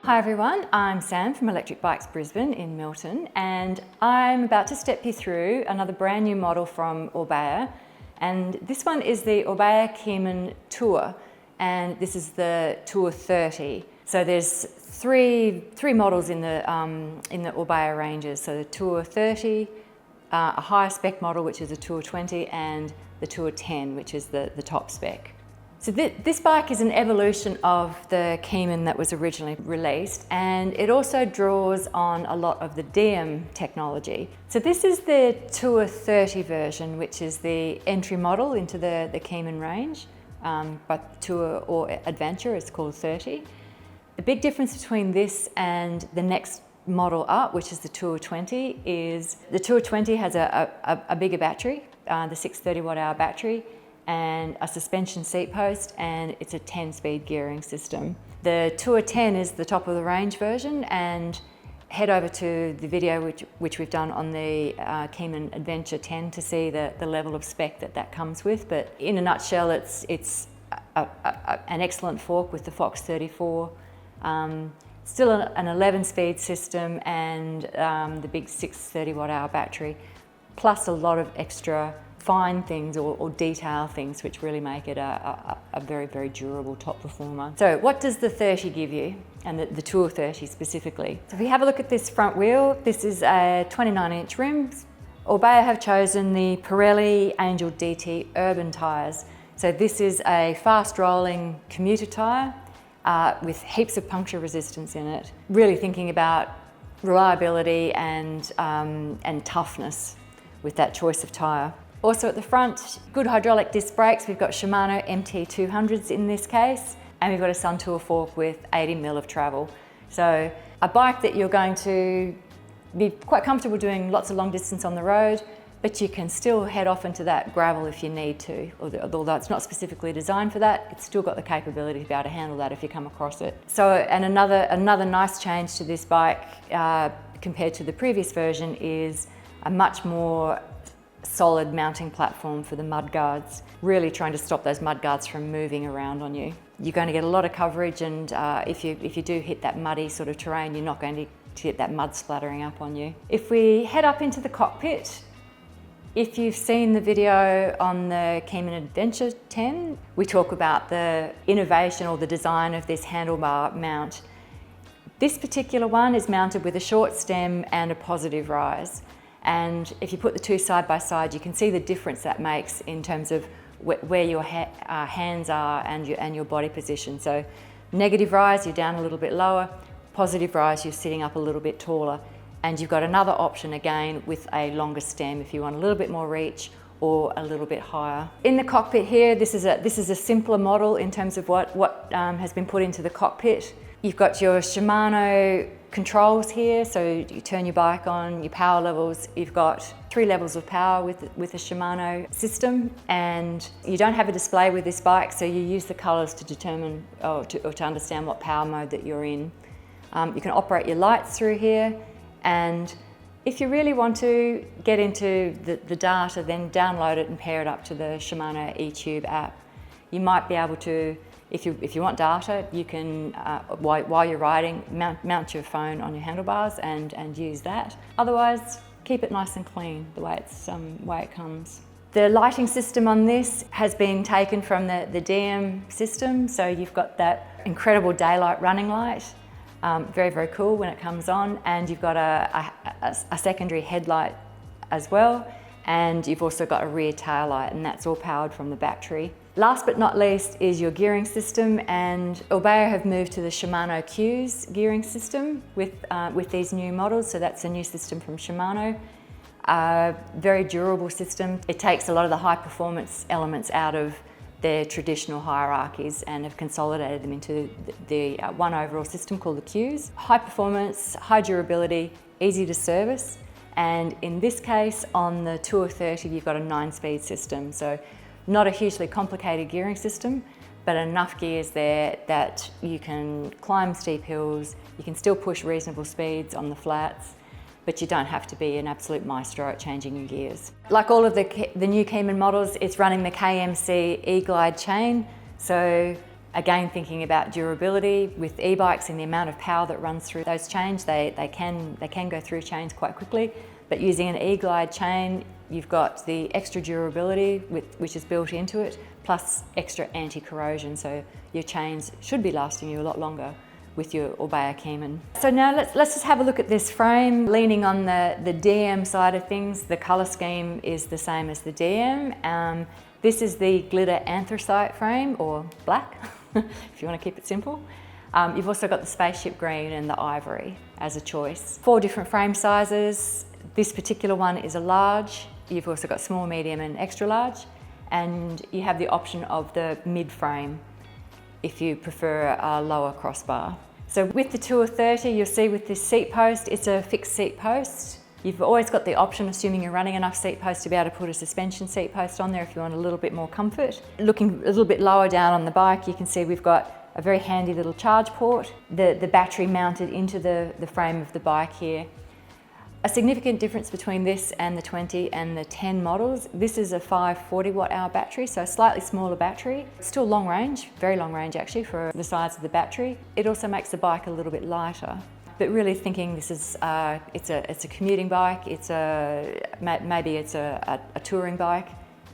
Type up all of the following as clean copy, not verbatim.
Hi everyone, I'm Sam from Electric Bikes Brisbane in Milton, and I'm about to step you through another brand new model from Orbea, and this one is the Orbea Kemen Tour, and this is the Tour 30. So there's three models in the Orbea ranges. So the Tour 30, a higher spec model which is a Tour 20, and the Tour 10, which is the top spec. So this bike is an evolution of the Kemen that was originally released, and it also draws on a lot of the DM technology. So this is the Tour 30 version, which is the entry model into the Kemen range, but Tour or Adventure is called 30. The big difference between this and the next model up, which is the Tour 20, is the Tour 20 has a bigger battery, the 630 watt-hour battery, and a suspension seat post, and it's a 10-speed gearing system. The Tour 10 is the top of the range version, and head over to the video which we've done on the Kemen Adventure 10 to see the level of spec that comes with. But in a nutshell, it's an excellent fork with the Fox 34, still an 11-speed system, and the big 630 watt-hour battery, plus a lot of extra fine things or detail things which really make it a very, very durable top performer. So what does the 30 give you, and the Tour 30 specifically? So if we have a look at this front wheel, this is a 29-inch rim. Orbea have chosen the Pirelli Angel DT Urban tyres. So this is a fast-rolling commuter tyre with heaps of puncture resistance in it, really thinking about reliability and toughness with that choice of tyre. Also at the front, good hydraulic disc brakes. We've got Shimano MT200s in this case, and we've got a Suntour fork with 80 mil of travel. So a bike that you're going to be quite comfortable doing lots of long distance on the road, but you can still head off into that gravel if you need to. Although it's not specifically designed for that, it's still got the capability to be able to handle that if you come across it. So, and another nice change to this bike compared to the previous version is a much more solid mounting platform for the mudguards, really trying to stop those mudguards from moving around on you. You're going to get a lot of coverage, and if you do hit that muddy sort of terrain, you're not going to get that mud splattering up on you. If we head up into the cockpit, if you've seen the video on the Kemen Adventure 10, we talk about the innovation or the design of this handlebar mount. This particular one is mounted with a short stem and a positive rise. And if you put the two side by side, you can see the difference that makes in terms of where your hands are and your body position. So negative rise, you're down a little bit lower. Positive rise, you're sitting up a little bit taller. And you've got another option again with a longer stem if you want a little bit more reach or a little bit higher. In the cockpit here, this is a simpler model in terms of what has been put into the cockpit. You've got your Shimano controls here, so you turn your bike on, your power levels. You've got 3 levels of power with the Shimano system, and you don't have a display with this bike, so you use the colours to determine or to understand what power mode that you're in. You can operate your lights through here, and if you really want to get into the data, then download it and pair it up to the Shimano eTube app. You might be able to, if you want data, you can, while you're riding, mount your phone on your handlebars and use that. Otherwise, keep it nice and clean the way it comes. The lighting system on this has been taken from the DM system, so you've got that incredible daylight running light, very, very cool when it comes on, and you've got a secondary headlight as well, and you've also got a rear tail light, and that's all powered from the battery. Last but not least is your gearing system, and Orbea have moved to the Shimano Q's gearing system with these new models, so that's a new system from Shimano. Very durable system. It takes a lot of the high performance elements out of their traditional hierarchies and have consolidated them into the one overall system called the Q's. High performance, high durability, easy to service, and in this case on the Tour 30 you've got a 9-speed system, so not a hugely complicated gearing system, but enough gears there that you can climb steep hills, you can still push reasonable speeds on the flats, but you don't have to be an absolute maestro at changing your gears. Like all of the new Kemen models, it's running the KMC E-Glide chain, so Again, thinking about durability with e-bikes and the amount of power that runs through those chains, they can go through chains quite quickly. But using an e-glide chain, you've got the extra durability which is built into it, plus extra anti-corrosion. So your chains should be lasting you a lot longer with your Orbea Kemen. So now let's just have a look at this frame. Leaning on the DM side of things, the colour scheme is the same as the DM. This is the glitter anthracite frame, or black, if you want to keep it simple. You've also got the spaceship green and the ivory as a choice. 4 different frame sizes. This particular one is a large. You've also got small, medium and extra large. And you have the option of the mid frame if you prefer a lower crossbar. So with the Tour 30, you'll see with this seat post, it's a fixed seat post. You've always got the option, assuming you're running enough seat posts, to be able to put a suspension seat post on there if you want a little bit more comfort. Looking a little bit lower down on the bike, you can see we've got a very handy little charge port. The battery mounted into the frame of the bike here. A significant difference between this and the 20 and the 10 models. This is a 540 watt hour battery, so a slightly smaller battery. Still long range, very long range actually for the size of the battery. It also makes the bike a little bit lighter. But really thinking this is, it's a commuting bike, maybe it's a touring bike.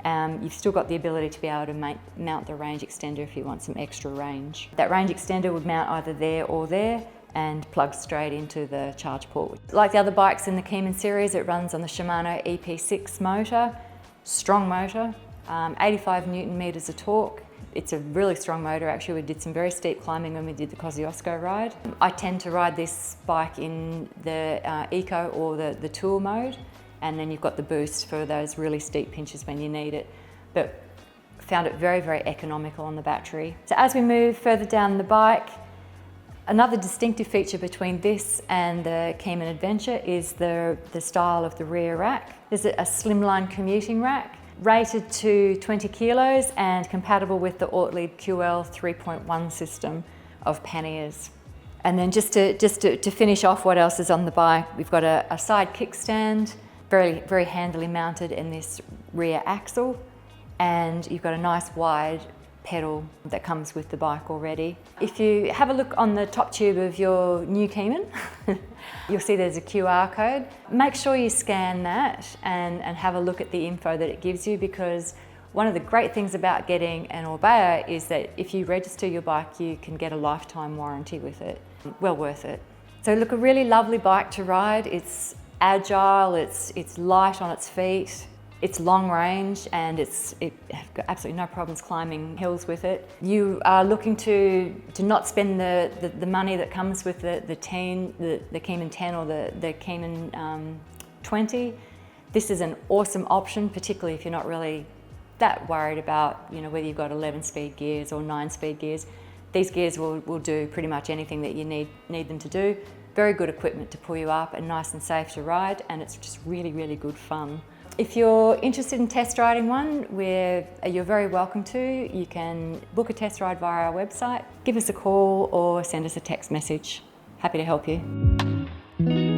You've still got the ability to be able to mount the range extender if you want some extra range. That range extender would mount either there or there and plug straight into the charge port. Like the other bikes in the Kemen series, it runs on the Shimano EP6 motor, strong motor, 85 Newton meters of torque. It's a really strong motor actually. We did some very steep climbing when we did the Kosciuszko ride. I tend to ride this bike in the Eco or the Tour mode, and then you've got the boost for those really steep pinches when you need it. But found it very, very economical on the battery. So as we move further down the bike, another distinctive feature between this and the Kemen Adventure is the style of the rear rack. There's a slimline commuting rack, rated to 20 kilos and compatible with the Ortlieb QL 3.1 system of panniers. And then just to finish off what else is on the bike, we've got a side kickstand, very, very handily mounted in this rear axle, and you've got a nice wide pedal that comes with the bike already. If you have a look on the top tube of your new Kemen, you'll see there's a QR code. Make sure you scan that and have a look at the info that it gives you, because one of the great things about getting an Orbea is that if you register your bike, you can get a lifetime warranty with it. Well worth it. So look, a really lovely bike to ride. It's agile, it's light on its feet. It's long range, and it's got absolutely no problems climbing hills with it. You are looking to not spend the money that comes with the Kemen 10 or the Kemen 20. This is an awesome option, particularly if you're not really that worried about whether you've got 11-speed gears or 9-speed gears. These gears will do pretty much anything that you need them to do. Very good equipment to pull you up and nice and safe to ride, and it's just really, really good fun. If you're interested in test riding one, you're very welcome to. You can book a test ride via our website, give us a call or send us a text message. Happy to help you.